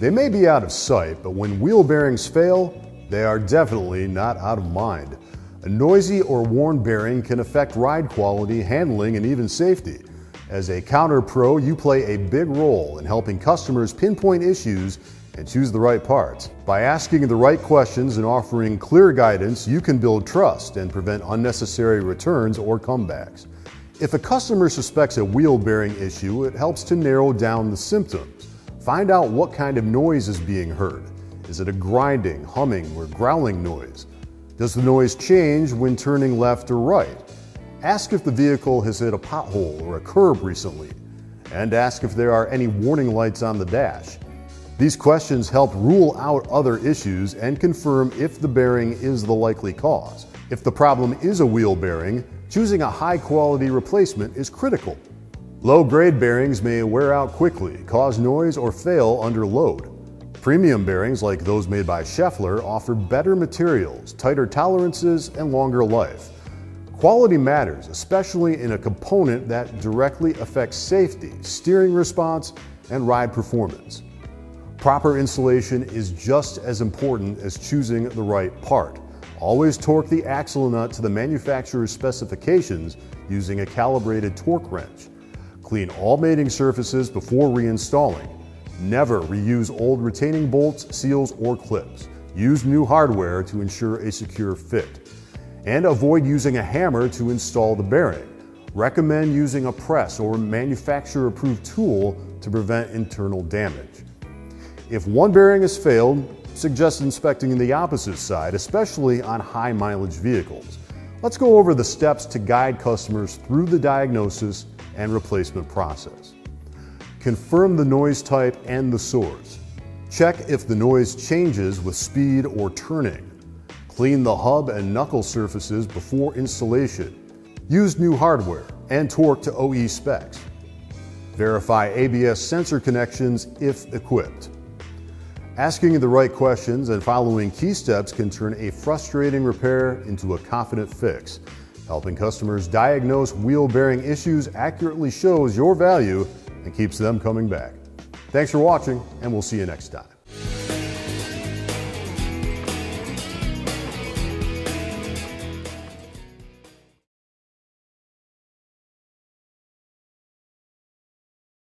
They may be out of sight, but when wheel bearings fail, they are definitely not out of mind. A noisy or worn bearing can affect ride quality, handling, and even safety. As a counter pro, you play a big role in helping customers pinpoint issues and choose the right parts. By asking the right questions and offering clear guidance, you can build trust and prevent unnecessary returns or comebacks. If a customer suspects a wheel bearing issue, it helps to narrow down the symptoms. Find out what kind of noise is being heard. Is it a grinding, humming, or growling noise? Does the noise change when turning left or right? Ask if the vehicle has hit a pothole or a curb recently, and ask if there are any warning lights on the dash. These questions help rule out other issues and confirm if the bearing is the likely cause. If the problem is a wheel bearing, choosing a high-quality replacement is critical. Low-grade bearings may wear out quickly, cause noise, or fail under load. Premium bearings, like those made by Schaeffler, offer better materials, tighter tolerances, and longer life. Quality matters, especially in a component that directly affects safety, steering response, and ride performance. Proper installation is just as important as choosing the right part. Always torque the axle nut to the manufacturer's specifications using a calibrated torque wrench. Clean all mating surfaces before reinstalling. Never reuse old retaining bolts, seals, or clips. Use new hardware to ensure a secure fit. And avoid using a hammer to install the bearing. Recommend using a press or manufacturer-approved tool to prevent internal damage. If one bearing has failed, suggest inspecting the opposite side, especially on high-mileage vehicles. Let's go over the steps to guide customers through the diagnosis and replacement process. Confirm the noise type and the source. Check if the noise changes with speed or turning. Clean the hub and knuckle surfaces before installation. Use new hardware and torque to OE specs. Verify ABS sensor connections if equipped. Asking the right questions and following key steps can turn a frustrating repair into a confident fix. Helping customers diagnose wheel bearing issues accurately shows your value and keeps them coming back. Thanks for watching, and we'll see you next time.